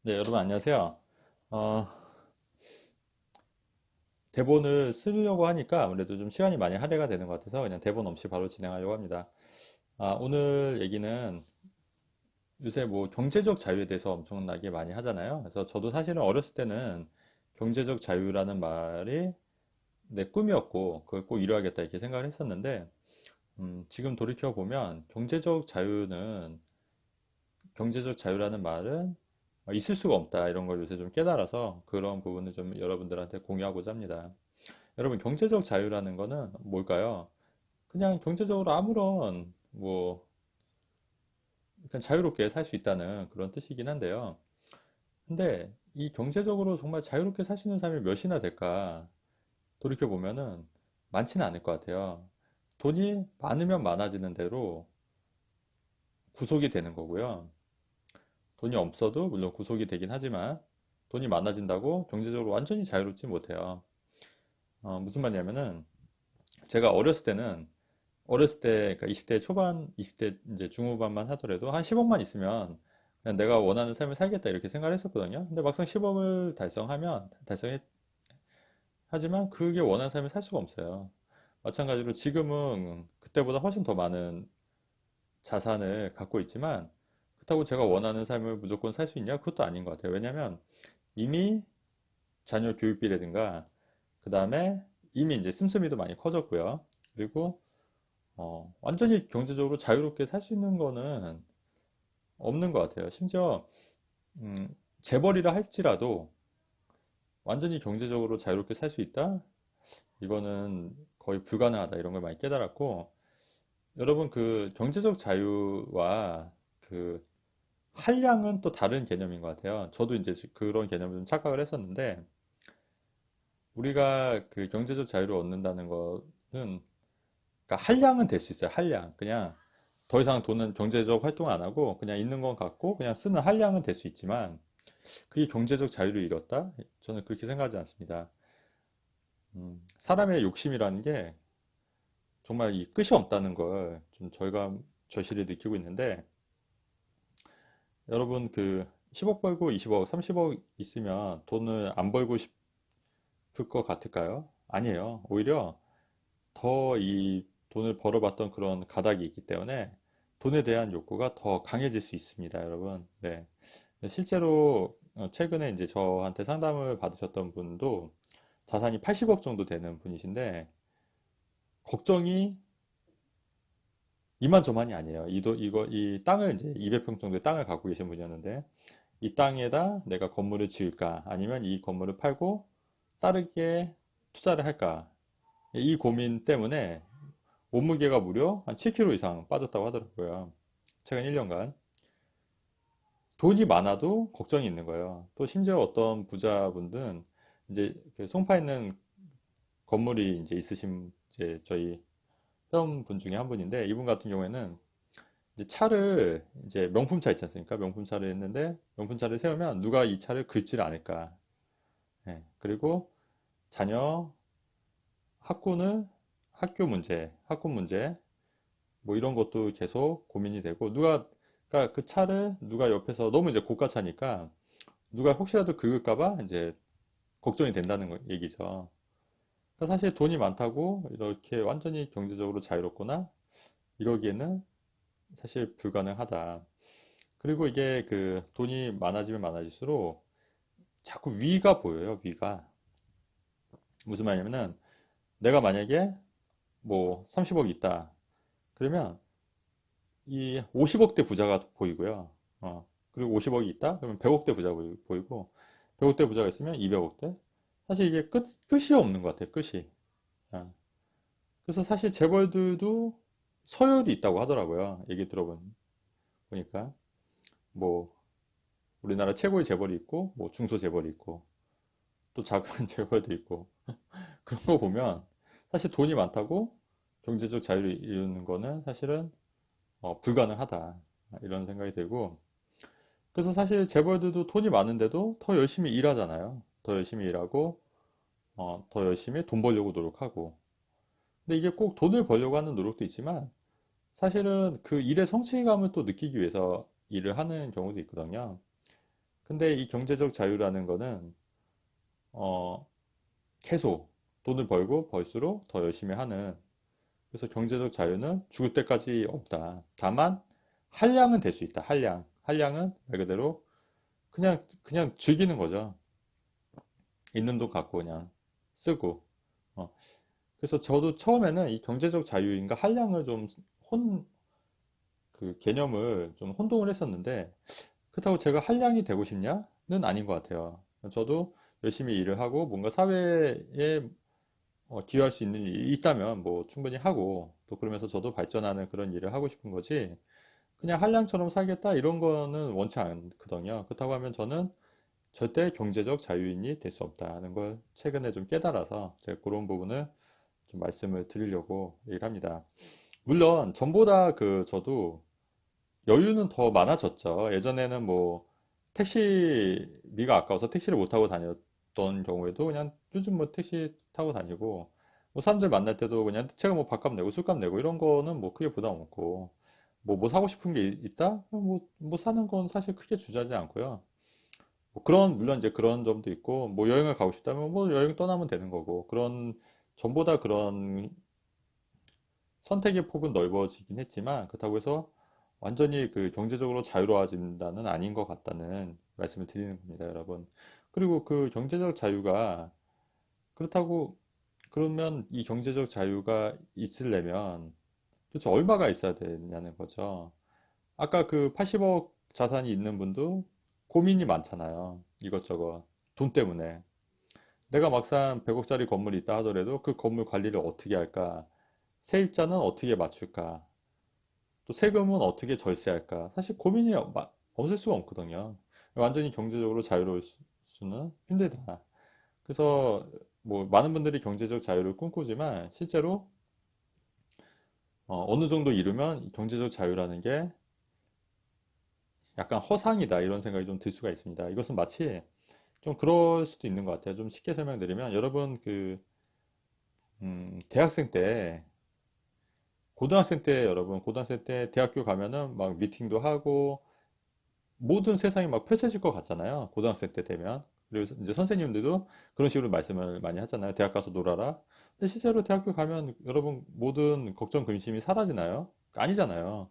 네, 여러분 안녕하세요. 어, 대본을 쓰려고 하니까 아무래도 좀 시간이 많이 할애가 되는 것 같아서 그냥 대본 없이 바로 진행하려고 합니다. 오늘 얘기는 요새 뭐 경제적 자유에 대해서 엄청나게 많이 하잖아요. 그래서 저도 사실은 어렸을 때는 경제적 자유라는 말이 내 꿈이었고 그걸 꼭 이루어야겠다 이렇게 생각을 했었는데 지금 돌이켜 보면 경제적 자유라는 말은 있을 수가 없다 이런 걸 요새 좀 깨달아서 그런 부분을 좀 여러분들한테 공유하고자 합니다. 여러분, 경제적 자유라는 거는 뭘까요? 그냥 경제적으로 아무런, 그냥 자유롭게 살 수 있다는 그런 뜻이긴 한데요. 근데 이 경제적으로 정말 자유롭게 살 수 있는 사람이 몇이나 될까? 돌이켜보면은 많지는 않을 것 같아요. 돈이 많으면 많아지는 대로 구속이 되는 거고요. 돈이 없어도 물론 구속이 되긴 하지만 돈이 많아진다고 경제적으로 완전히 자유롭지 못해요. 무슨 말이냐면은 제가 어렸을 때, 그러니까 20대 초반, 20대 이제 중후반만 하더라도 한 10억만 있으면 그냥 내가 원하는 삶을 살겠다 이렇게 생각을 했었거든요. 근데 막상 10억을 하지만 그게 원하는 삶을 살 수가 없어요. 마찬가지로 지금은 그때보다 훨씬 더 많은 자산을 갖고 있지만 그렇다고 제가 원하는 삶을 무조건 살 수 있냐? 그것도 아닌 것 같아요. 왜냐하면 이미 자녀 교육비라든가 그 다음에 이미 이제 씀씀이도 많이 커졌고요. 그리고 완전히 경제적으로 자유롭게 살 수 있는 거는 없는 것 같아요. 심지어 재벌이라 할지라도 완전히 경제적으로 자유롭게 살 수 있다? 이거는 거의 불가능하다 이런 걸 많이 깨달았고 여러분 그 경제적 자유와 그 한량은 또 다른 개념인 것 같아요. 저도 이제 그런 개념을 좀 착각을 했었는데 우리가 그 경제적 자유를 얻는다는 거는 그러니까 한량은 될 수 있어요. 한량 그냥 더 이상 돈은 경제적 활동 안 하고 그냥 있는 건 갖고 그냥 쓰는 한량은 될 수 있지만 그게 경제적 자유를 이뤘다? 저는 그렇게 생각하지 않습니다. 사람의 욕심이라는 게 정말 이 끝이 없다는 걸 좀 저희가 절실히 느끼고 있는데 여러분 그 10억 벌고 20억, 30억 있으면 돈을 안 벌고 싶을 것 같을까요? 아니에요. 오히려 더 이 돈을 벌어봤던 그런 가닥이 있기 때문에 돈에 대한 욕구가 더 강해질 수 있습니다, 여러분. 네. 실제로 최근에 이제 저한테 상담을 받으셨던 분도 자산이 80억 정도 되는 분이신데 걱정이 이만저만이 아니에요. 이 땅을 이제 200평 정도의 땅을 갖고 계신 분이었는데 이 땅에다 내가 건물을 지을까 아니면 이 건물을 팔고 다르게 투자를 할까 이 고민 때문에 몸무게가 무려 한 7kg 이상 빠졌다고 하더라고요. 최근 1년간. 돈이 많아도 걱정이 있는 거예요. 또 심지어 어떤 부자분들은 이제 그 송파 있는 건물이 이제 있으신 이제 저희 회원분 중에 한 분인데 이분 같은 경우에는 이제 차를 이제 명품차 있지 않습니까? 명품차를 했는데 명품차를 세우면 누가 이 차를 긁지를 않을까? 예, 그리고 자녀 학군을 학군 문제 뭐 이런 것도 계속 고민이 되고 그러니까 그 차를 누가 옆에서 너무 이제 고가차니까 누가 혹시라도 긁을까 봐 이제 걱정이 된다는 얘기죠. 그러니까 사실 돈이 많다고 이렇게 완전히 경제적으로 자유롭거나 이러기에는 사실 불가능하다. 그리고 이게 그 돈이 많아지면 많아질수록 자꾸 위가 보여요, 위가. 무슨 말이냐면은 내가 만약에 뭐 30억 있다. 그러면 이 50억대 부자가 보이고요. 그리고 50억이 있다? 그러면 100억대 부자 보이고 100억대 부자가 있으면 200억대? 사실 이게 끝이 없는 것 같아요, 끝이. 어. 그래서 사실 재벌들도 서열이 있다고 하더라고요. 얘기 보니까. 뭐, 우리나라 최고의 재벌이 있고, 뭐, 중소 재벌이 있고, 또 작은 재벌도 있고. 그런 거 보면, 사실 돈이 많다고 경제적 자유를 이루는 거는 사실은 불가능하다. 이런 생각이 들고. 그래서 사실 재벌들도 돈이 많은데도 더 열심히 일하잖아요. 더 열심히 일하고, 더 열심히 돈 벌려고 노력하고. 근데 이게 꼭 돈을 벌려고 하는 노력도 있지만, 사실은 그 일의 성취감을 또 느끼기 위해서 일을 하는 경우도 있거든요. 근데 이 경제적 자유라는 거는 어, 계속 돈을 벌고 벌수록 더 열심히 하는, 그래서 경제적 자유는 죽을 때까지 없다. 다만 한량은 될 수 있다. 한량은 말 그대로 그냥 즐기는 거죠. 있는 돈 갖고 그냥 쓰고. 어, 그래서 저도 처음에는 이 경제적 자유인가 한량을 좀 그 개념을 좀 혼동을 했었는데, 그렇다고 제가 한량이 되고 싶냐는 아닌 것 같아요. 저도 열심히 일을 하고 뭔가 사회에 기여할 수 있는 일이 있다면 뭐 충분히 하고, 또 그러면서 저도 발전하는 그런 일을 하고 싶은 거지, 그냥 한량처럼 살겠다 이런 거는 원치 않거든요. 그렇다고 하면 저는 절대 경제적 자유인이 될 수 없다는 걸 최근에 좀 깨달아서 제가 그런 부분을 좀 말씀을 드리려고 얘기를 합니다. 물론 전보다 저도 여유는 더 많아졌죠. 예전에는 뭐 택시비가 아까워서 택시를 못 타고 다녔던 경우에도 그냥 요즘 뭐 택시 타고 다니고, 뭐 사람들 만날 때도 그냥 제가 뭐 밥값 내고 술값 내고 이런 거는 뭐 크게 부담 없고, 뭐 사고 싶은 게 있다? 뭐 사는 건 사실 크게 주저하지 않고요. 뭐 물론 이제 그런 점도 있고, 뭐 여행을 가고 싶다면 뭐 여행 떠나면 되는 거고, 전보다 그런 선택의 폭은 넓어지긴 했지만, 그렇다고 해서 완전히 경제적으로 자유로워진다는 아닌 것 같다는 말씀을 드리는 겁니다, 여러분. 그리고 그 경제적 자유가, 그렇다고 그러면 이 경제적 자유가 있으려면 도대체 얼마가 있어야 되냐는 거죠. 아까 그 80억 자산이 있는 분도 고민이 많잖아요. 이것저것. 돈 때문에. 내가 막상 100억짜리 건물이 있다 하더라도 그 건물 관리를 어떻게 할까? 세입자는 어떻게 맞출까? 또 세금은 어떻게 절세할까? 사실 고민이 없을 수가 없거든요. 완전히 경제적으로 자유로울 수는 힘들다. 그래서 뭐 많은 분들이 경제적 자유를 꿈꾸지만 실제로 어느 정도 이루면 경제적 자유라는 게 약간 허상이다 이런 생각이 좀 들 수가 있습니다. 이것은 마치 좀 그럴 수도 있는 것 같아요. 좀 쉽게 설명드리면, 여러분 대학생 때, 고등학생 때 대학교 가면은 막 미팅도 하고 모든 세상이 막 펼쳐질 것 같잖아요. 고등학생 때 되면. 그래서 이제 선생님들도 그런 식으로 말씀을 많이 하잖아요. 대학 가서 놀아라. 근데 실제로 대학교 가면 여러분 모든 걱정, 근심이 사라지나요? 아니잖아요.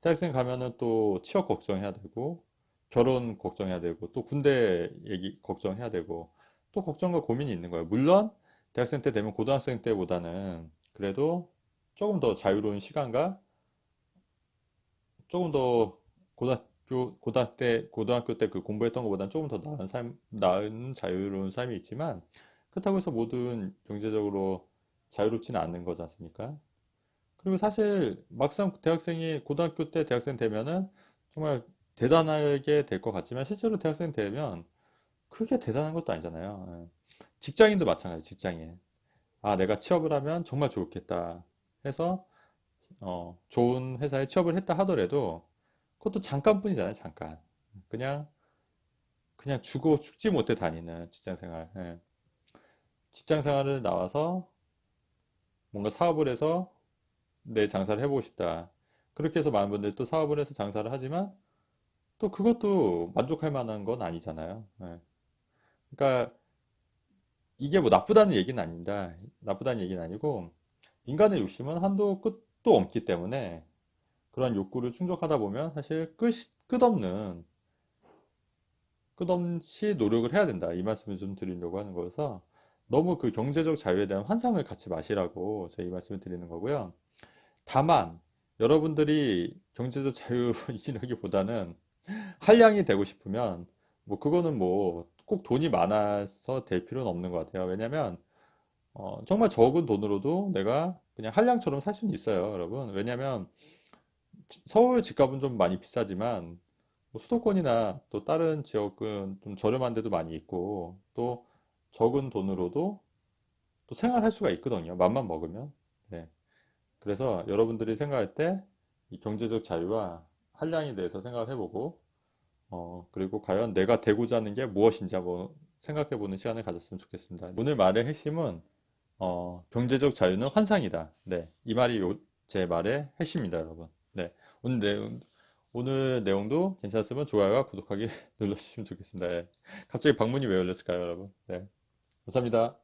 대학생 가면은 또 취업 걱정해야 되고, 결혼 걱정해야 되고, 또 군대 얘기 걱정해야 되고, 또 걱정과 고민이 있는 거예요. 물론 대학생 때 되면 고등학생 때보다는 그래도 조금 더 자유로운 시간과 조금 더 고등학교 때 그 공부했던 것보다는 조금 더 나은 자유로운 삶이 있지만, 그렇다고 해서 모든 경제적으로 자유롭지는 않는 거지 않습니까? 그리고 사실 막상 고등학교 때 대학생 되면은 정말 대단하게 될 것 같지만, 실제로 대학생 되면 크게 대단한 것도 아니잖아요. 예. 직장인도 마찬가지, 직장인. 아, 내가 취업을 하면 정말 좋겠다 해서 좋은 회사에 취업을 했다 하더라도 그것도 잠깐뿐이잖아요, 잠깐. 그냥 죽지 못해 다니는 직장 생활. 예. 직장 생활을 나와서 뭔가 사업을 해서 내 장사를 해보고 싶다. 그렇게 해서 많은 분들이 또 사업을 해서 장사를 하지만 또 그것도 만족할 만한 건 아니잖아요. 예. 그러니까 이게 뭐 나쁘다는 얘기는 아닙니다. 나쁘다는 얘기는 아니고, 인간의 욕심은 한도 끝도 없기 때문에 그런 욕구를 충족하다 보면 사실 끝없이 노력을 해야 된다. 이 말씀을 좀 드리려고 하는 거여서, 너무 그 경제적 자유에 대한 환상을 갖지 마시라고 제가 이 말씀을 드리는 거고요. 다만 여러분들이 경제적 자유이라기보다는 한량이 되고 싶으면 뭐 그거는 뭐 꼭 돈이 많아서 될 필요는 없는 것 같아요. 왜냐면 정말 적은 돈으로도 내가 그냥 한량처럼 살 수는 있어요, 여러분. 왜냐면 서울 집값은 좀 많이 비싸지만 뭐 수도권이나 또 다른 지역은 좀 저렴한 데도 많이 있고, 또 적은 돈으로도 또 생활할 수가 있거든요. 맘만 먹으면. 네. 그래서 여러분들이 생각할 때 이 경제적 자유와 한량에 대해서 생각을 해보고, 그리고 과연 내가 되고자 하는 게 무엇인지 한번 생각해보는 시간을 가졌으면 좋겠습니다. 오늘 말의 핵심은, 경제적 자유는 환상이다. 네. 이 말이 제 말의 핵심입니다, 여러분. 네. 오늘 오늘 내용도 괜찮았으면 좋아요와 구독하기 눌러주시면 좋겠습니다. 예. 갑자기 방문이 왜 열렸을까요, 여러분? 네. 감사합니다.